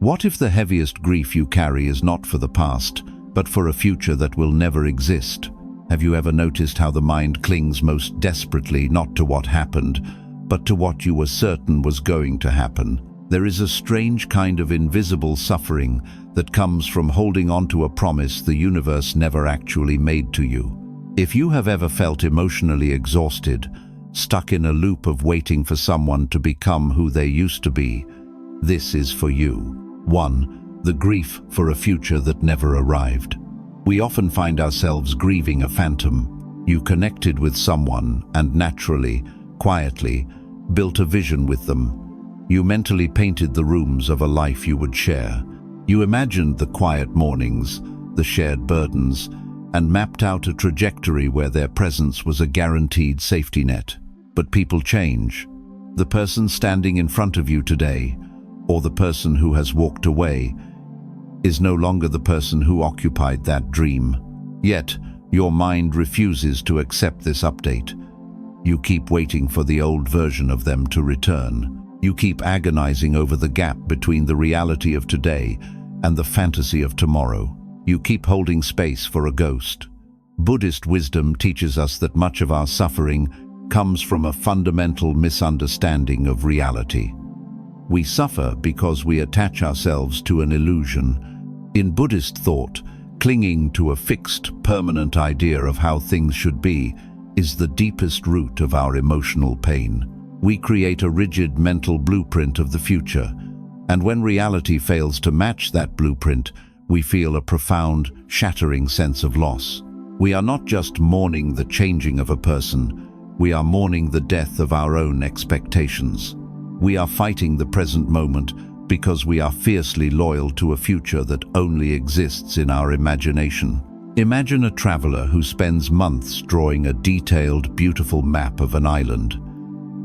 What if the heaviest grief you carry is not for the past, but for a future that will never exist? Have you ever noticed how the mind clings most desperately not to what happened, but to what you were certain was going to happen? There is a strange kind of invisible suffering that comes from holding on to a promise the universe never actually made to you. If you have ever felt emotionally exhausted, stuck in a loop of waiting for someone to become who they used to be, this is for you. 1. The grief for a future that never arrived. We often find ourselves grieving a phantom. You connected with someone and naturally, quietly, built a vision with them. You mentally painted the rooms of a life you would share. You imagined the quiet mornings, the shared burdens, and mapped out a trajectory where their presence was a guaranteed safety net. But people change. The person standing in front of you today, or the person who has walked away, is no longer the person who occupied that dream. Yet, your mind refuses to accept this update. You keep waiting for the old version of them to return. You keep agonizing over the gap between the reality of today and the fantasy of tomorrow. You keep holding space for a ghost. Buddhist wisdom teaches us that much of our suffering comes from a fundamental misunderstanding of reality. We suffer because we attach ourselves to an illusion. In Buddhist thought, clinging to a fixed, permanent idea of how things should be is the deepest root of our emotional pain. We create a rigid mental blueprint of the future, and when reality fails to match that blueprint, we feel a profound, shattering sense of loss. We are not just mourning the changing of a person, we are mourning the death of our own expectations. We are fighting the present moment because we are fiercely loyal to a future that only exists in our imagination. Imagine a traveler who spends months drawing a detailed, beautiful map of an island.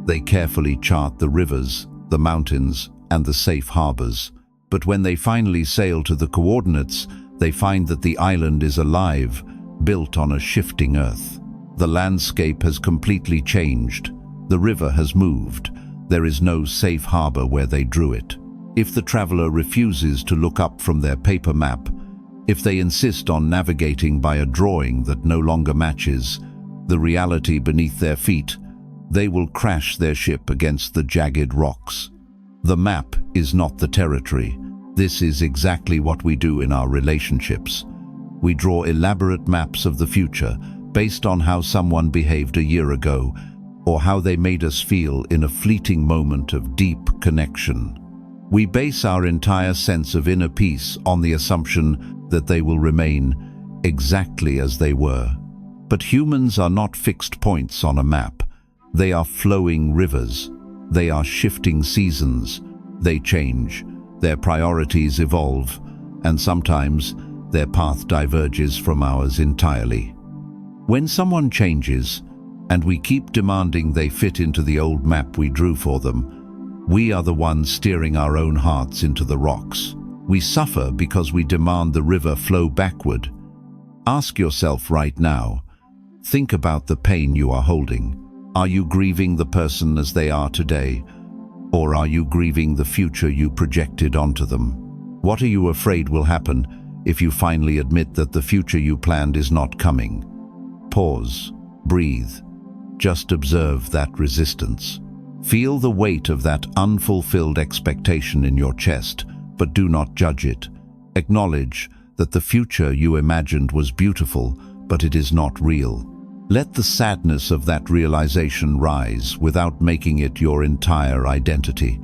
They carefully chart the rivers, the mountains, and the safe harbors. But when they finally sail to the coordinates, they find that the island is alive, built on a shifting earth. The landscape has completely changed. The river has moved. There is no safe harbor where they drew it. If the traveler refuses to look up from their paper map, if they insist on navigating by a drawing that no longer matches the reality beneath their feet, they will crash their ship against the jagged rocks. The map is not the territory. This is exactly what we do in our relationships. We draw elaborate maps of the future based on how someone behaved a year ago, or how they made us feel in a fleeting moment of deep connection. We base our entire sense of inner peace on the assumption that they will remain exactly as they were. But humans are not fixed points on a map. They are flowing rivers. They are shifting seasons. They change. Their priorities evolve, and sometimes their path diverges from ours entirely. When someone changes, and we keep demanding they fit into the old map we drew for them, we are the ones steering our own hearts into the rocks. We suffer because we demand the river flow backward. Ask yourself right now, think about the pain you are holding. Are you grieving the person as they are today, or are you grieving the future you projected onto them? What are you afraid will happen if you finally admit that the future you planned is not coming? Pause, breathe. Just observe that resistance. Feel the weight of that unfulfilled expectation in your chest, but do not judge it. Acknowledge that the future you imagined was beautiful, but it is not real. Let the sadness of that realization rise without making it your entire identity.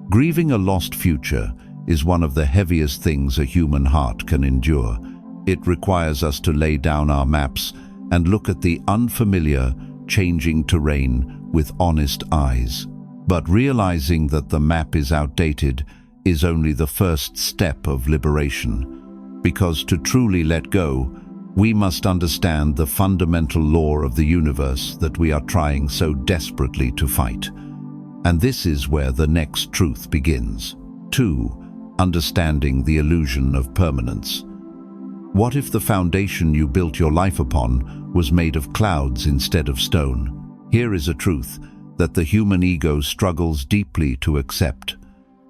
Grieving a lost future is one of the heaviest things a human heart can endure. It requires us to lay down our maps and look at the unfamiliar, changing terrain with honest eyes. But realizing that the map is outdated is only the first step of liberation. Because to truly let go, we must understand the fundamental law of the universe that we are trying so desperately to fight. And this is where the next truth begins. 2. Understanding the illusion of permanence. What if the foundation you built your life upon was made of clouds instead of stone? Here is a truth that the human ego struggles deeply to accept.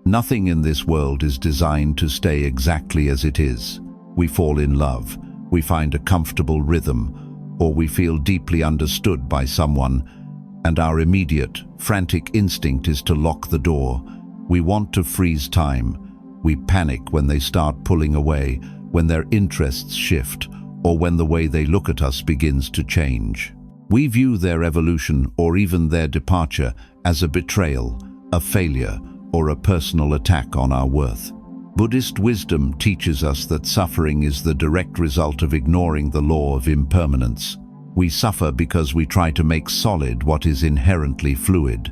Nothing in this world is designed to stay exactly as it is. We fall in love, we find a comfortable rhythm, or we feel deeply understood by someone, and our immediate, frantic instinct is to lock the door. We want to freeze time. We panic when they start pulling away, when their interests shift, or when the way they look at us begins to change. We view their evolution or even their departure as a betrayal, a failure, or a personal attack on our worth. Buddhist wisdom teaches us that suffering is the direct result of ignoring the law of impermanence. We suffer because we try to make solid what is inherently fluid.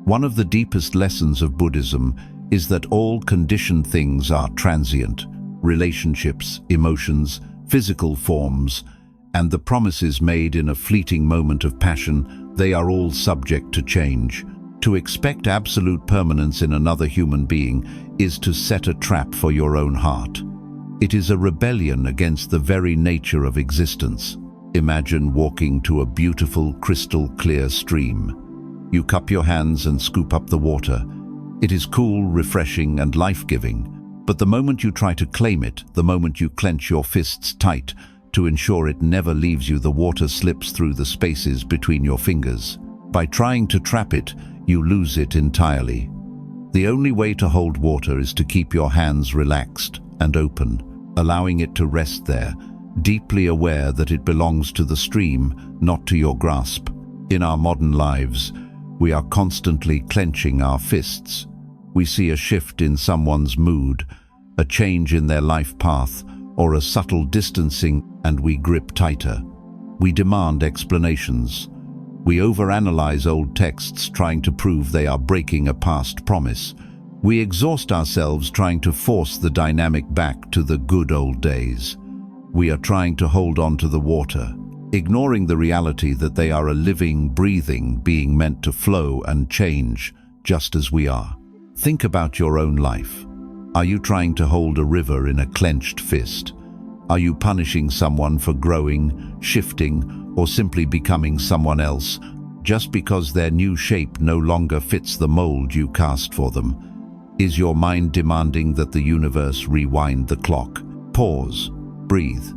One of the deepest lessons of Buddhism is that all conditioned things are transient. Relationships, emotions, physical forms, and the promises made in a fleeting moment of passion, they are all subject to change. To expect absolute permanence in another human being is to set a trap for your own heart. It is a rebellion against the very nature of existence. Imagine walking to a beautiful, crystal-clear stream. You cup your hands and scoop up the water. It is cool, refreshing, and life-giving. But the moment you try to claim it, the moment you clench your fists tight to ensure it never leaves you, the water slips through the spaces between your fingers. By trying to trap it, you lose it entirely. The only way to hold water is to keep your hands relaxed and open, allowing it to rest there, deeply aware that it belongs to the stream, not to your grasp. In our modern lives, we are constantly clenching our fists. We see a shift in someone's mood, a change in their life path, or a subtle distancing, and we grip tighter. We demand explanations. We overanalyze old texts, trying to prove they are breaking a past promise. We exhaust ourselves trying to force the dynamic back to the good old days. We are trying to hold on to the water, ignoring the reality that they are a living, breathing being meant to flow and change, just as we are. Think about your own life. Are you trying to hold a river in a clenched fist? Are you punishing someone for growing, shifting, or simply becoming someone else, just because their new shape no longer fits the mold you cast for them? Is your mind demanding that the universe rewind the clock? Pause, breathe.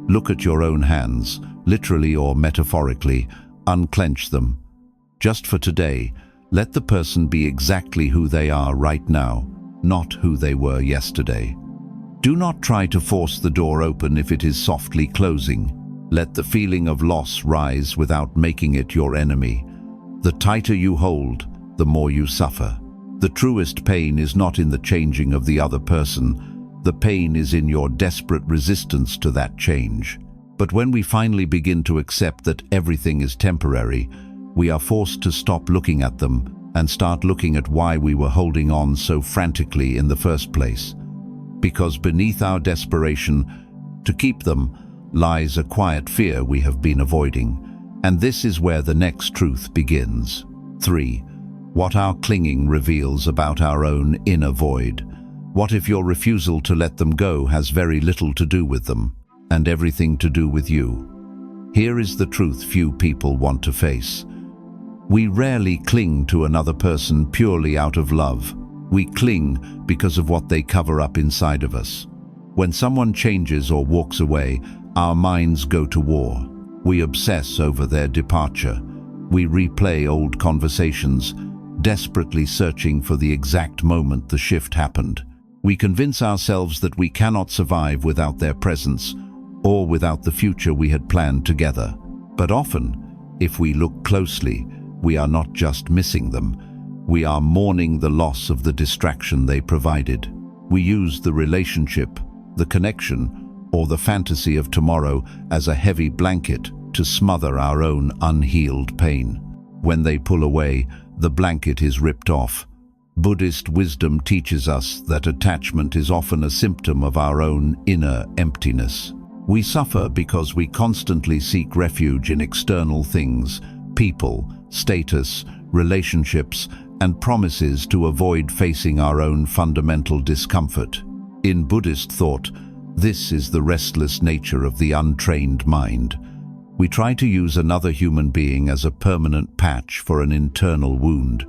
Look at your own hands, literally or metaphorically, unclench them. Just for today, let the person be exactly who they are right now, not who they were yesterday. Do not try to force the door open if it is softly closing. Let the feeling of loss rise without making it your enemy. The tighter you hold, the more you suffer. The truest pain is not in the changing of the other person. The pain is in your desperate resistance to that change. But when we finally begin to accept that everything is temporary, we are forced to stop looking at them and start looking at why we were holding on so frantically in the first place. Because beneath our desperation to keep them lies a quiet fear we have been avoiding. And this is where the next truth begins. 3. What our clinging reveals about our own inner void. What if your refusal to let them go has very little to do with them, and everything to do with you? Here is the truth few people want to face. We rarely cling to another person purely out of love. We cling because of what they cover up inside of us. When someone changes or walks away, our minds go to war. We obsess over their departure. We replay old conversations, desperately searching for the exact moment the shift happened. We convince ourselves that we cannot survive without their presence or without the future we had planned together. But often, if we look closely, we are not just missing them. We are mourning the loss of the distraction they provided. We use the relationship, the connection, or the fantasy of tomorrow as a heavy blanket to smother our own unhealed pain. When they pull away, the blanket is ripped off. Buddhist wisdom teaches us that attachment is often a symptom of our own inner emptiness. We suffer because we constantly seek refuge in external things, people, status, relationships, and promises to avoid facing our own fundamental discomfort. In Buddhist thought, this is the restless nature of the untrained mind. We try to use another human being as a permanent patch for an internal wound.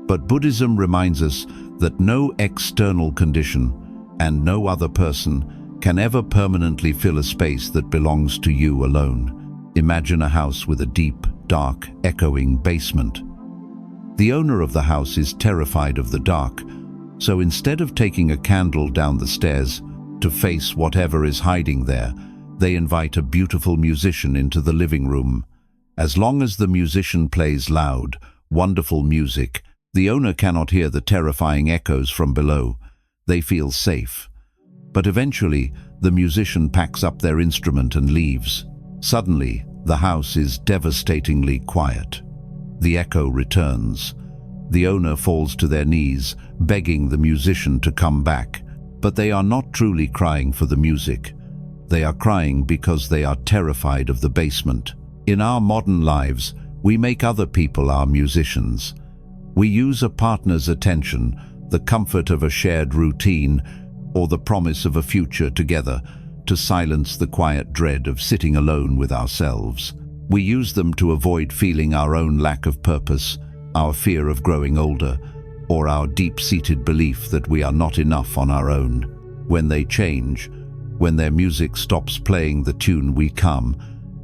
But Buddhism reminds us that no external condition and no other person can ever permanently fill a space that belongs to you alone. Imagine a house with a deep, dark, echoing basement. The owner of the house is terrified of the dark, so instead of taking a candle down the stairs to face whatever is hiding there, they invite a beautiful musician into the living room. As long as the musician plays loud, wonderful music, the owner cannot hear the terrifying echoes from below. They feel safe. But eventually, the musician packs up their instrument and leaves. Suddenly, the house is devastatingly quiet. The echo returns. The owner falls to their knees, begging the musician to come back. But they are not truly crying for the music. They are crying because they are terrified of the basement. In our modern lives, we make other people our musicians. We use a partner's attention, the comfort of a shared routine, or the promise of a future together to silence the quiet dread of sitting alone with ourselves. We use them to avoid feeling our own lack of purpose, our fear of growing older, or our deep-seated belief that we are not enough on our own. When they change, when their music stops playing the tune we come,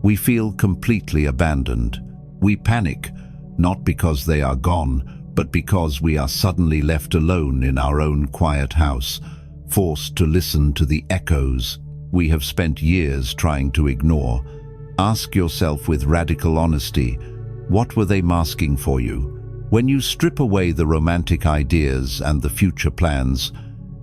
we feel completely abandoned. We panic, not because they are gone, but because we are suddenly left alone in our own quiet house, forced to listen to the echoes we have spent years trying to ignore. Ask yourself with radical honesty, what were they masking for you? When you strip away the romantic ideas and the future plans,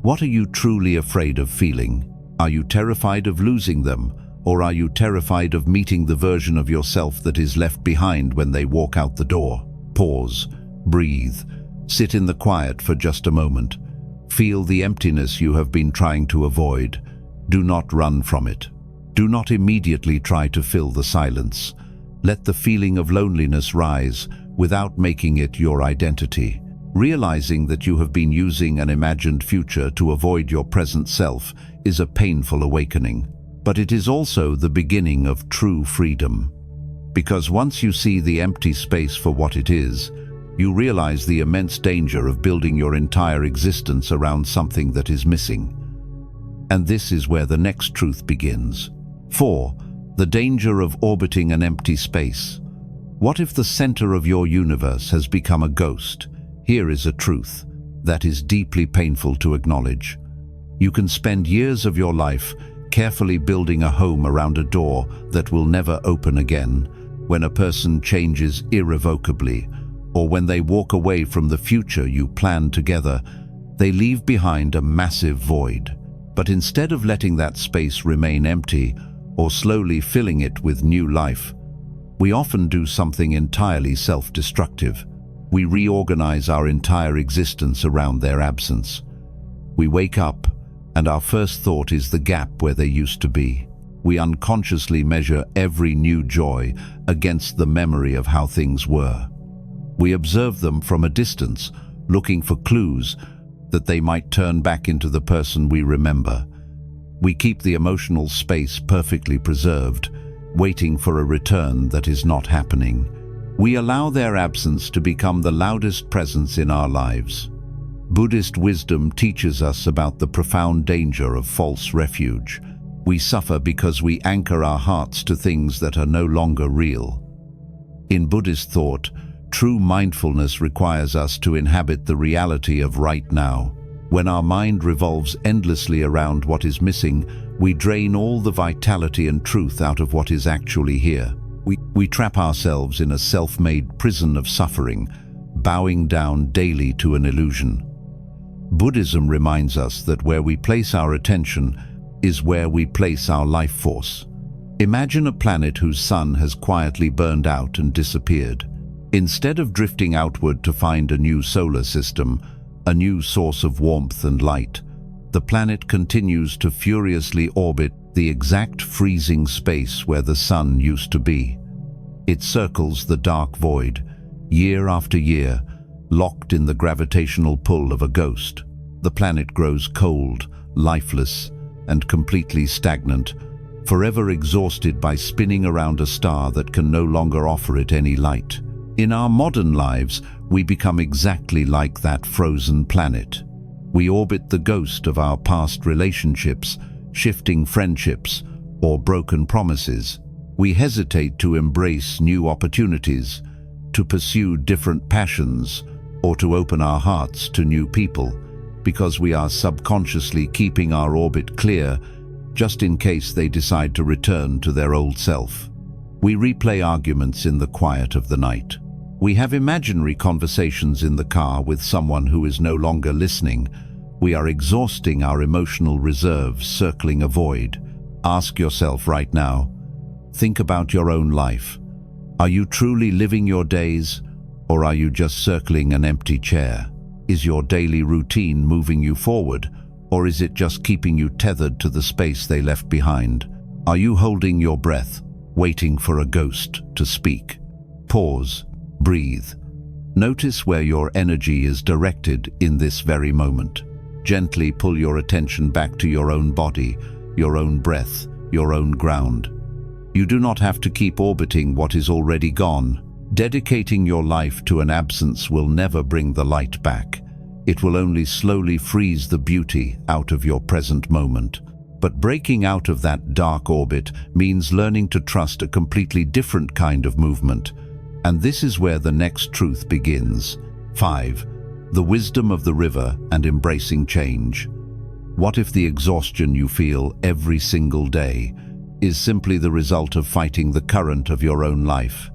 what are you truly afraid of feeling? Are you terrified of losing them, or are you terrified of meeting the version of yourself that is left behind when they walk out the door? Pause, breathe, sit in the quiet for just a moment. Feel the emptiness you have been trying to avoid. Do not run from it. Do not immediately try to fill the silence. Let the feeling of loneliness rise without making it your identity. Realizing that you have been using an imagined future to avoid your present self is a painful awakening. But it is also the beginning of true freedom. Because once you see the empty space for what it is, you realize the immense danger of building your entire existence around something that is missing. And this is where the next truth begins. 4. The danger of orbiting an empty space. What if the center of your universe has become a ghost? Here is a truth that is deeply painful to acknowledge. You can spend years of your life carefully building a home around a door that will never open again. When a person changes irrevocably, or when they walk away from the future you planned together, they leave behind a massive void. But instead of letting that space remain empty, or slowly filling it with new life, we often do something entirely self-destructive. We reorganize our entire existence around their absence. We wake up, and our first thought is the gap where they used to be. We unconsciously measure every new joy against the memory of how things were. We observe them from a distance, looking for clues that they might turn back into the person we remember. We keep the emotional space perfectly preserved, waiting for a return that is not happening. We allow their absence to become the loudest presence in our lives. Buddhist wisdom teaches us about the profound danger of false refuge. We suffer because we anchor our hearts to things that are no longer real. In Buddhist thought, true mindfulness requires us to inhabit the reality of right now. When our mind revolves endlessly around what is missing, we drain all the vitality and truth out of what is actually here. We trap ourselves in a self-made prison of suffering, bowing down daily to an illusion. Buddhism reminds us that where we place our attention is where we place our life force. Imagine a planet whose sun has quietly burned out and disappeared. Instead of drifting outward to find a new solar system, a new source of warmth and light, the planet continues to furiously orbit the exact freezing space where the sun used to be. It circles the dark void, year after year, locked in the gravitational pull of a ghost. The planet grows cold, lifeless, and completely stagnant, forever exhausted by spinning around a star that can no longer offer it any light. In our modern lives, we become exactly like that frozen planet. We orbit the ghost of our past relationships, shifting friendships, or broken promises. We hesitate to embrace new opportunities, to pursue different passions, or to open our hearts to new people, because we are subconsciously keeping our orbit clear just in case they decide to return to their old self. We replay arguments in the quiet of the night. We have imaginary conversations in the car with someone who is no longer listening. We are exhausting our emotional reserves, circling a void. Ask yourself right now, think about your own life. Are you truly living your days, or are you just circling an empty chair? Is your daily routine moving you forward, or is it just keeping you tethered to the space they left behind? Are you holding your breath, waiting for a ghost to speak? Pause, breathe. Notice where your energy is directed in this very moment. Gently pull your attention back to your own body, your own breath, your own ground. You do not have to keep orbiting what is already gone. Dedicating your life to an absence will never bring the light back. It will only slowly freeze the beauty out of your present moment. But breaking out of that dark orbit means learning to trust a completely different kind of movement. And this is where the next truth begins. 5. The wisdom of the river and embracing change. What if the exhaustion you feel every single day is simply the result of fighting the current of your own life?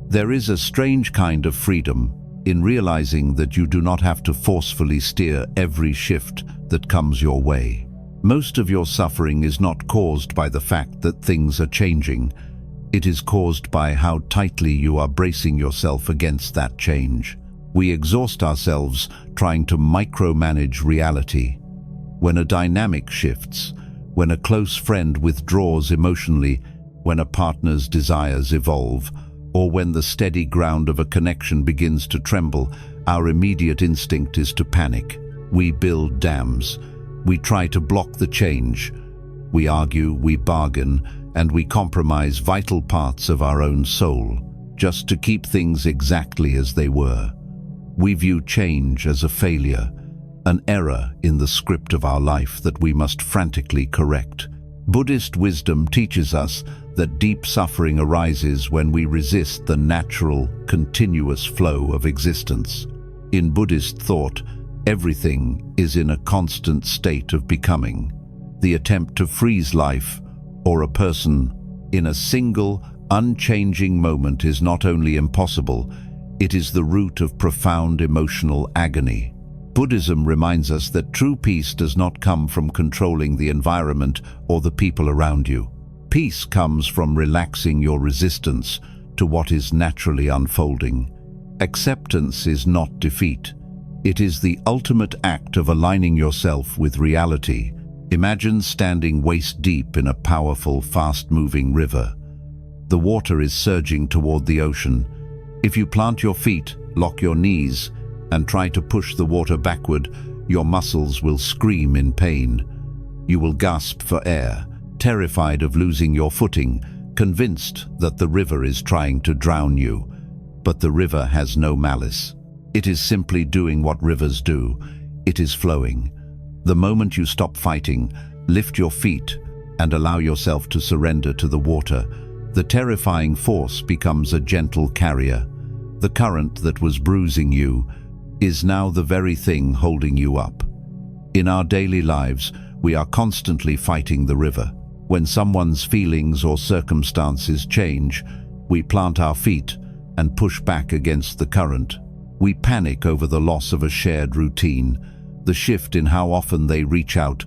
There is a strange kind of freedom in realizing that you do not have to forcefully steer every shift that comes your way. Most of your suffering is not caused by the fact that things are changing. It is caused by how tightly you are bracing yourself against that change. We exhaust ourselves trying to micromanage reality. When a dynamic shifts, when a close friend withdraws emotionally, when a partner's desires evolve, or when the steady ground of a connection begins to tremble, our immediate instinct is to panic. We build dams. We try to block the change. We argue, we bargain, and we compromise vital parts of our own soul, just to keep things exactly as they were. We view change as a failure, an error in the script of our life that we must frantically correct. Buddhist wisdom teaches us that deep suffering arises when we resist the natural, continuous flow of existence. In Buddhist thought, everything is in a constant state of becoming. The attempt to freeze life, or a person, in a single, unchanging moment is not only impossible, it is the root of profound emotional agony. Buddhism reminds us that true peace does not come from controlling the environment or the people around you. Peace comes from relaxing your resistance to what is naturally unfolding. Acceptance is not defeat. It is the ultimate act of aligning yourself with reality. Imagine standing waist-deep in a powerful, fast-moving river. The water is surging toward the ocean. If you plant your feet, lock your knees, and try to push the water backward, your muscles will scream in pain. You will gasp for air, terrified of losing your footing, convinced that the river is trying to drown you. But the river has no malice. It is simply doing what rivers do. It is flowing. The moment you stop fighting, lift your feet, and allow yourself to surrender to the water, the terrifying force becomes a gentle carrier. The current that was bruising you is now the very thing holding you up. In our daily lives, we are constantly fighting the river. When someone's feelings or circumstances change, we plant our feet and push back against the current. We panic over the loss of a shared routine, the shift in how often they reach out,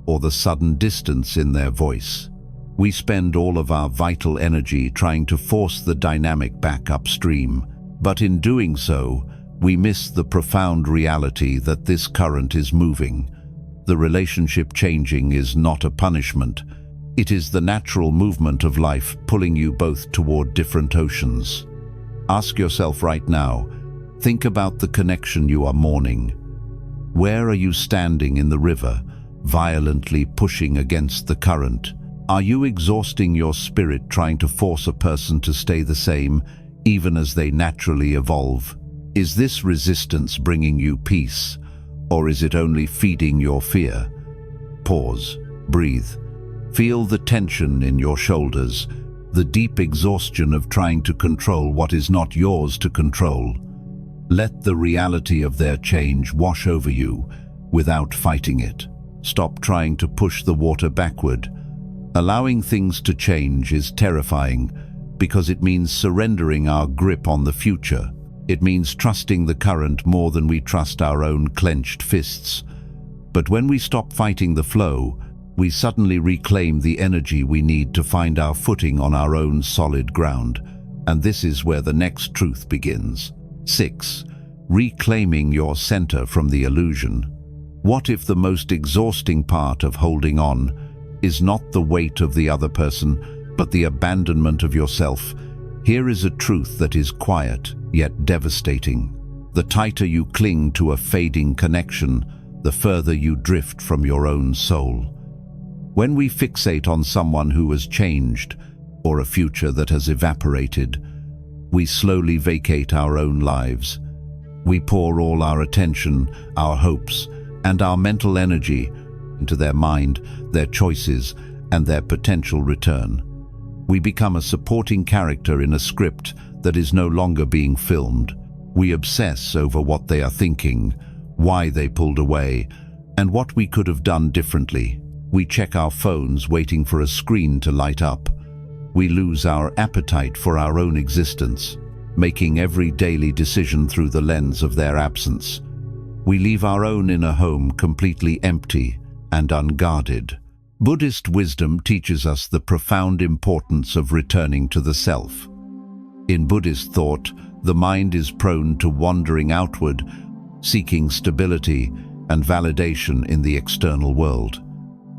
or the sudden distance in their voice. We spend all of our vital energy trying to force the dynamic back upstream, but in doing so, we miss the profound reality that this current is moving. The relationship changing is not a punishment. It is the natural movement of life pulling you both toward different oceans. Ask yourself right now, think about the connection you are mourning. Where are you standing in the river, violently pushing against the current? Are you exhausting your spirit trying to force a person to stay the same, even as they naturally evolve? Is this resistance bringing you peace, or is it only feeding your fear? Pause, breathe. Feel the tension in your shoulders, the deep exhaustion of trying to control what is not yours to control. Let the reality of their change wash over you without fighting it. Stop trying to push the water backward. Allowing things to change is terrifying because it means surrendering our grip on the future. It means trusting the current more than we trust our own clenched fists. But when we stop fighting the flow, we suddenly reclaim the energy we need to find our footing on our own solid ground. And this is where the next truth begins. 6. Reclaiming your center from the illusion. What if the most exhausting part of holding on is not the weight of the other person, but the abandonment of yourself? Here is a truth that is quiet, yet devastating. The tighter you cling to a fading connection, the further you drift from your own soul. When we fixate on someone who has changed, or a future that has evaporated, we slowly vacate our own lives. We pour all our attention, our hopes, and our mental energy into their mind, their choices, and their potential return. We become a supporting character in a script that is no longer being filmed. We obsess over what they are thinking, why they pulled away, and what we could have done differently. We check our phones waiting for a screen to light up. We lose our appetite for our own existence, making every daily decision through the lens of their absence. We leave our own inner home completely empty and unguarded. Buddhist wisdom teaches us the profound importance of returning to the self. In Buddhist thought, the mind is prone to wandering outward, seeking stability and validation in the external world.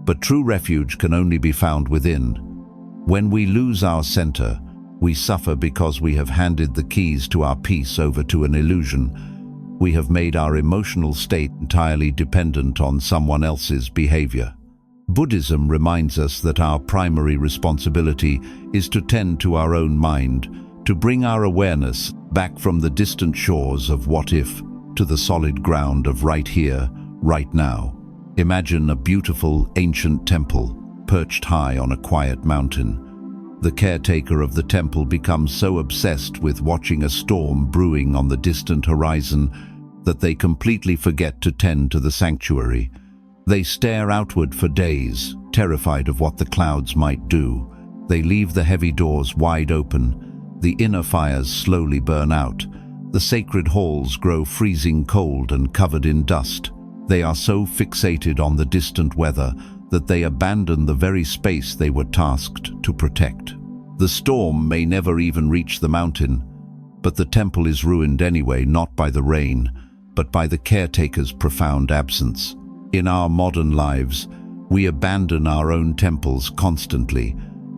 But true refuge can only be found within. When we lose our center, we suffer because we have handed the keys to our peace over to an illusion. We have made our emotional state entirely dependent on someone else's behavior. Buddhism reminds us that our primary responsibility is to tend to our own mind, to bring our awareness back from the distant shores of what if to the solid ground of right here, right now. Imagine a beautiful ancient temple perched high on a quiet mountain. The caretaker of the temple becomes so obsessed with watching a storm brewing on the distant horizon that they completely forget to tend to the sanctuary. They stare outward for days, terrified of what the clouds might do. They leave the heavy doors wide open. The inner fires slowly burn out. The sacred halls grow freezing cold and covered in dust. They are so fixated on the distant weather that they abandon the very space they were tasked to protect. The storm may never even reach the mountain, but the temple is ruined anyway, not by the rain, but by the caretaker's profound absence. In our modern lives, we abandon our own temples constantly.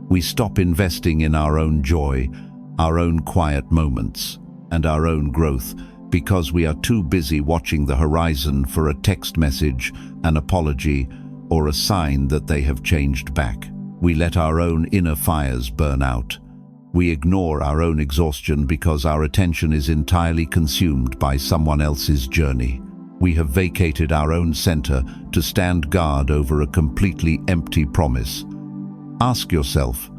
We stop investing in our own joy, our own quiet moments, and our own growth because we are too busy watching the horizon for a text message, an apology, or a sign that they have changed back. We let our own inner fires burn out. We ignore our own exhaustion because our attention is entirely consumed by someone else's journey. We have vacated our own center to stand guard over a completely empty promise. Ask yourself,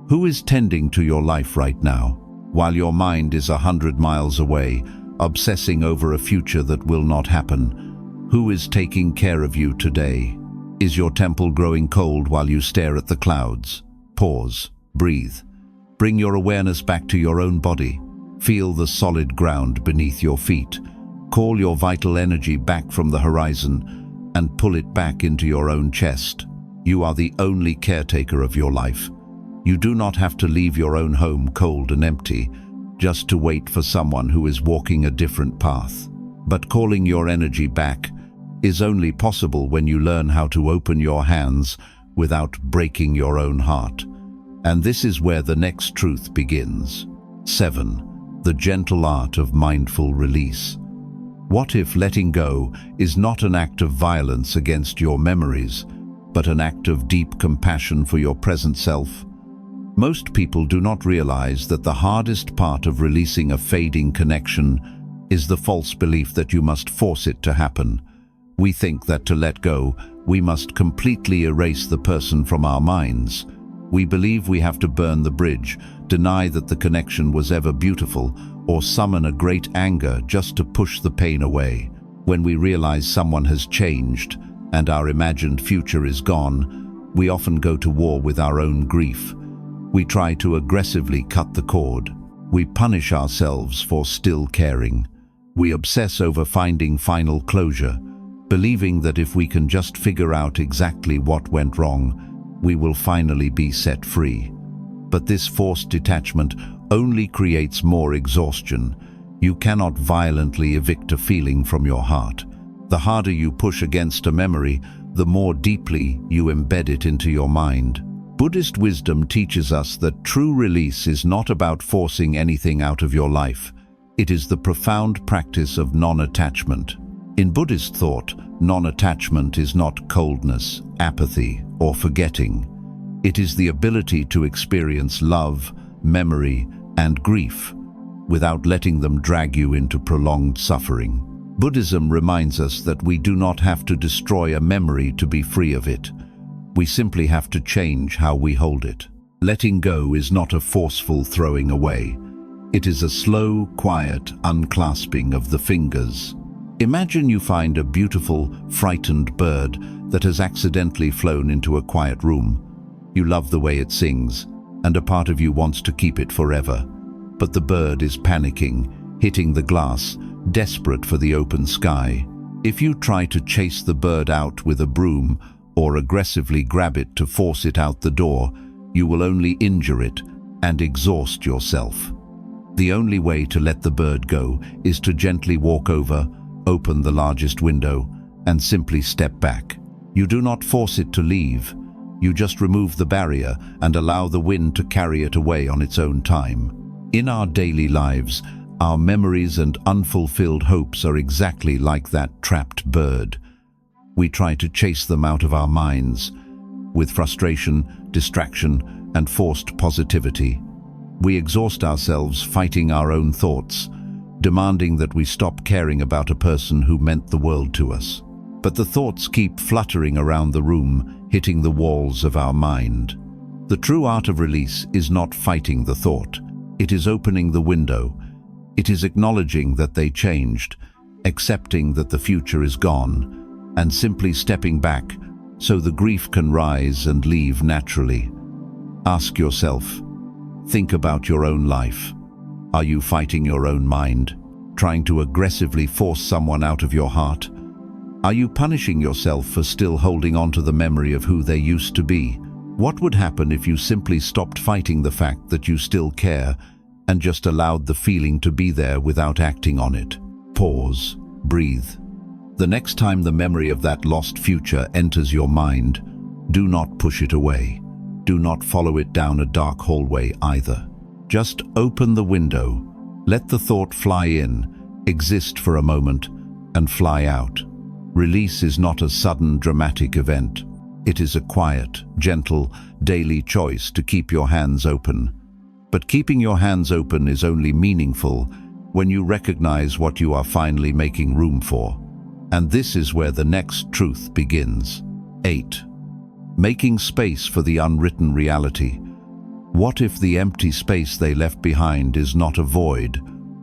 who is tending to your life right now, while your mind is 100 miles away, obsessing over a future that will not happen? Who is taking care of you today? Is your temple growing cold while you stare at the clouds? Pause, breathe. Bring your awareness back to your own body. Feel the solid ground beneath your feet. Call your vital energy back from the horizon and pull it back into your own chest. You are the only caretaker of your life. You do not have to leave your own home cold and empty, just to wait for someone who is walking a different path. But calling your energy back is only possible when you learn how to open your hands without breaking your own heart. And this is where the next truth begins. 7. The gentle art of mindful release. What if letting go is not an act of violence against your memories, but an act of deep compassion for your present self? Most people do not realize that the hardest part of releasing a fading connection is the false belief that you must force it to happen. We think that to let go, we must completely erase the person from our minds. We believe we have to burn the bridge, deny that the connection was ever beautiful, or summon a great anger just to push the pain away. When we realize someone has changed and our imagined future is gone, we often go to war with our own grief. We try to aggressively cut the cord. We punish ourselves for still caring. We obsess over finding final closure, believing that if we can just figure out exactly what went wrong, we will finally be set free. But this forced detachment only creates more exhaustion. You cannot violently evict a feeling from your heart. The harder you push against a memory, the more deeply you embed it into your mind. Buddhist wisdom teaches us that true release is not about forcing anything out of your life. It is the profound practice of non-attachment. In Buddhist thought, non-attachment is not coldness, apathy, or forgetting. It is the ability to experience love, memory, and grief without letting them drag you into prolonged suffering. Buddhism reminds us that we do not have to destroy a memory to be free of it. We simply have to change how we hold it. Letting go is not a forceful throwing away. It is a slow, quiet unclasping of the fingers. Imagine you find a beautiful, frightened bird that has accidentally flown into a quiet room. You love the way it sings, and a part of you wants to keep it forever. But the bird is panicking, hitting the glass, desperate for the open sky. If you try to chase the bird out with a broom or aggressively grab it to force it out the door, you will only injure it and exhaust yourself. The only way to let the bird go is to gently walk over, open the largest window, and simply step back. You do not force it to leave. You just remove the barrier and allow the wind to carry it away on its own time. In our daily lives, our memories and unfulfilled hopes are exactly like that trapped bird. We try to chase them out of our minds with frustration, distraction, and forced positivity. We exhaust ourselves fighting our own thoughts, demanding that we stop caring about a person who meant the world to us. But the thoughts keep fluttering around the room, hitting the walls of our mind. The true art of release is not fighting the thought. It is opening the window. It is acknowledging that they changed, accepting that the future is gone, and simply stepping back so the grief can rise and leave naturally. Ask yourself, think about your own life. Are you fighting your own mind, trying to aggressively force someone out of your heart? Are you punishing yourself for still holding on to the memory of who they used to be? What would happen if you simply stopped fighting the fact that you still care and just allowed the feeling to be there without acting on it? Pause, breathe. The next time the memory of that lost future enters your mind, do not push it away. Do not follow it down a dark hallway either. Just open the window, let the thought fly in, exist for a moment, and fly out. Release is not a sudden, dramatic event. It is a quiet, gentle, daily choice to keep your hands open. But keeping your hands open is only meaningful when you recognize what you are finally making room for. And this is where the next truth begins. 8. Making space for the unwritten reality. What if the empty space they left behind is not a void,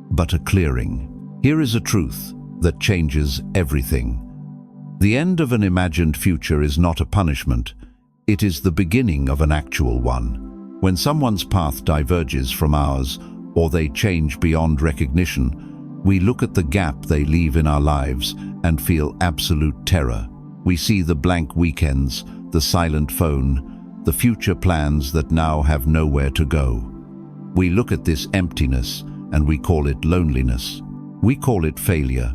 but a clearing? Here is a truth that changes everything. The end of an imagined future is not a punishment. It is the beginning of an actual one. When someone's path diverges from ours, or they change beyond recognition, we look at the gap they leave in our lives and feel absolute terror. We see the blank weekends, the silent phone, the future plans that now have nowhere to go. We look at this emptiness and we call it loneliness. We call it failure.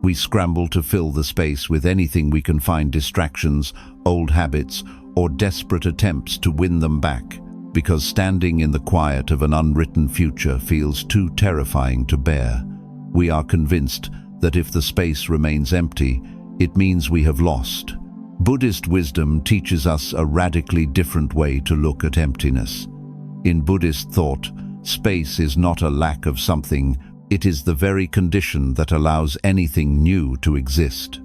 We scramble to fill the space with anything we can find: distractions, old habits, or desperate attempts to win them back, because standing in the quiet of an unwritten future feels too terrifying to bear. We are convinced that if the space remains empty, it means we have lost. Buddhist wisdom teaches us a radically different way to look at emptiness. In Buddhist thought, space is not a lack of something, It is the very condition that allows anything new to exist.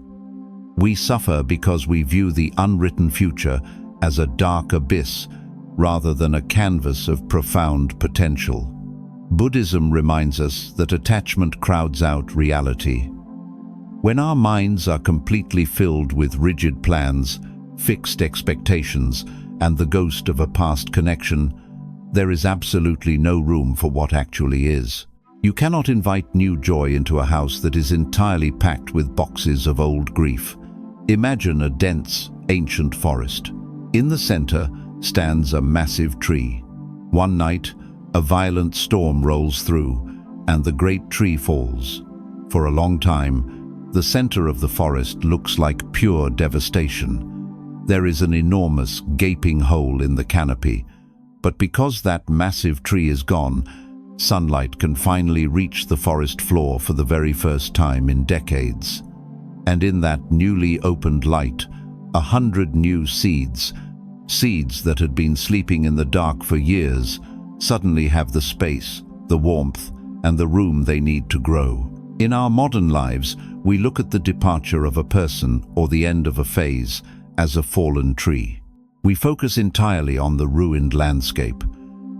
We suffer because we view the unwritten future as a dark abyss rather than a canvas of profound potential. Buddhism reminds us that attachment crowds out reality. When our minds are completely filled with rigid plans, fixed expectations, and the ghost of a past connection, there is absolutely no room for what actually is. You cannot invite new joy into a house that is entirely packed with boxes of old grief. Imagine a dense, ancient forest. In the center stands a massive tree. One night, a violent storm rolls through, and the great tree falls. For a long time, the center of the forest looks like pure devastation. There is an enormous, gaping hole in the canopy, but because that massive tree is gone, sunlight can finally reach the forest floor for the very first time in decades. And in that newly opened light, 100 new seeds that had been sleeping in the dark for years, suddenly have the space, the warmth, and the room they need to grow. In our modern lives, we look at the departure of a person or the end of a phase as a fallen tree. We focus entirely on the ruined landscape.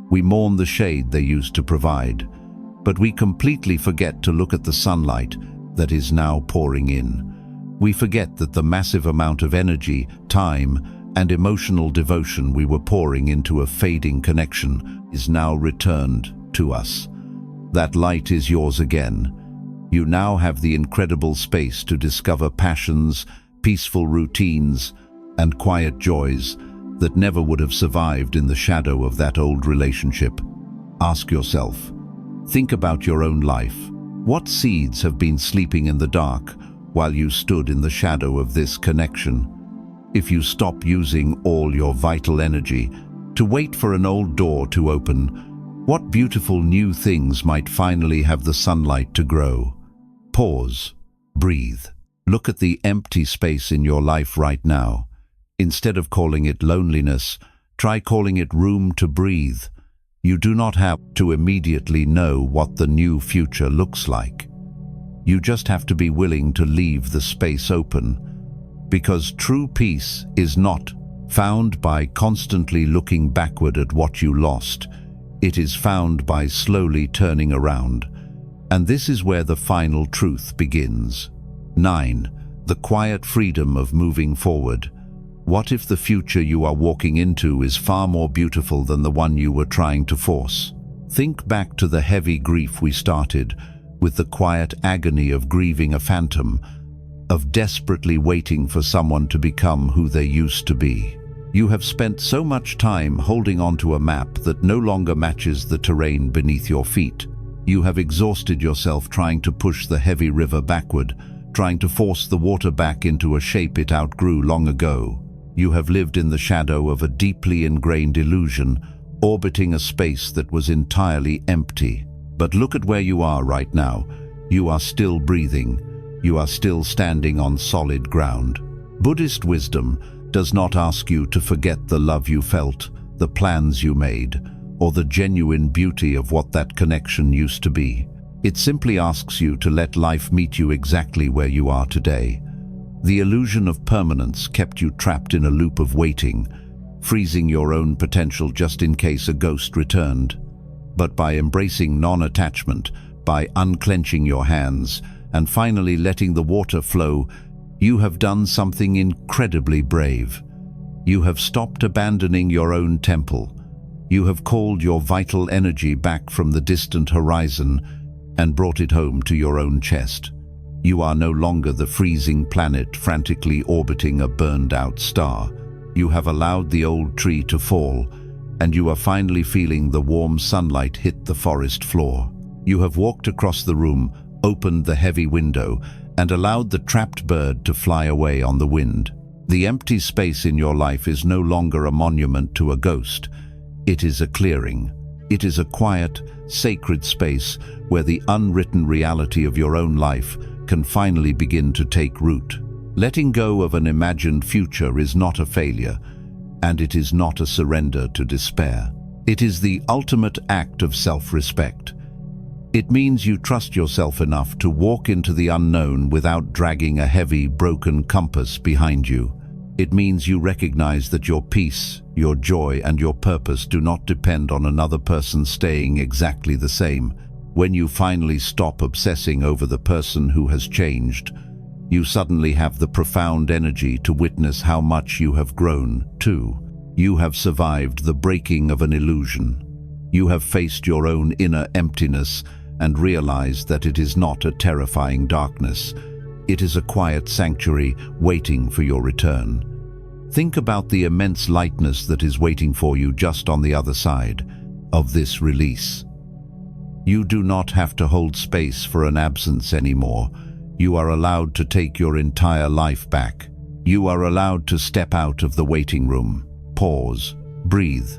We mourn the shade they used to provide, but we completely forget to look at the sunlight that is now pouring in. We forget that the massive amount of energy, time, and emotional devotion we were pouring into a fading connection is now returned to us. That light is yours again. You now have the incredible space to discover passions, peaceful routines, and quiet joys that never would have survived in the shadow of that old relationship. Ask yourself, think about your own life. What seeds have been sleeping in the dark while you stood in the shadow of this connection? If you stop using all your vital energy to wait for an old door to open, what beautiful new things might finally have the sunlight to grow? Pause. Breathe. Look at the empty space in your life right now. Instead of calling it loneliness, try calling it room to breathe. You do not have to immediately know what the new future looks like. You just have to be willing to leave the space open, because true peace is not found by constantly looking backward at what you lost. It is found by slowly turning around. And this is where the final truth begins. 9. The quiet freedom of moving forward. What if the future you are walking into is far more beautiful than the one you were trying to force? Think back to the heavy grief we started with, the quiet agony of grieving a phantom, of desperately waiting for someone to become who they used to be. You have spent so much time holding onto a map that no longer matches the terrain beneath your feet. You have exhausted yourself trying to push the heavy river backward, trying to force the water back into a shape it outgrew long ago. You have lived in the shadow of a deeply ingrained illusion, orbiting a space that was entirely empty. But look at where you are right now. You are still breathing. You are still standing on solid ground. Buddhist wisdom does not ask you to forget the love you felt, the plans you made, or the genuine beauty of what that connection used to be. It simply asks you to let life meet you exactly where you are today. The illusion of permanence kept you trapped in a loop of waiting, freezing your own potential just in case a ghost returned. But by embracing non-attachment, by unclenching your hands, and finally letting the water flow, you have done something incredibly brave. You have stopped abandoning your own temple. You have called your vital energy back from the distant horizon and brought it home to your own chest. You are no longer the freezing planet frantically orbiting a burned-out star. You have allowed the old tree to fall, and you are finally feeling the warm sunlight hit the forest floor. You have walked across the room, opened the heavy window, and allowed the trapped bird to fly away on the wind. The empty space in your life is no longer a monument to a ghost. It is a clearing. It is a quiet, sacred space where the unwritten reality of your own life can finally begin to take root. Letting go of an imagined future is not a failure, and it is not a surrender to despair. It is the ultimate act of self-respect. It means you trust yourself enough to walk into the unknown without dragging a heavy, broken compass behind you. It means you recognize that your peace, your joy, and your purpose do not depend on another person staying exactly the same. When you finally stop obsessing over the person who has changed, you suddenly have the profound energy to witness how much you have grown, too. You have survived the breaking of an illusion. You have faced your own inner emptiness and realized that it is not a terrifying darkness. It is a quiet sanctuary waiting for your return. Think about the immense lightness that is waiting for you just on the other side of this release. You do not have to hold space for an absence anymore. You are allowed to take your entire life back. You are allowed to step out of the waiting room. Pause. Breathe.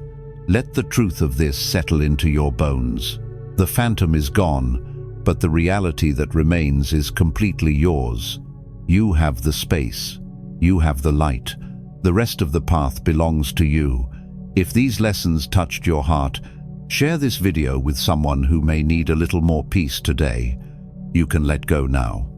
Let the truth of this settle into your bones. The phantom is gone, but the reality that remains is completely yours. You have the space. You have the light. The rest of the path belongs to you. If these lessons touched your heart, share this video with someone who may need a little more peace today. You can let go now.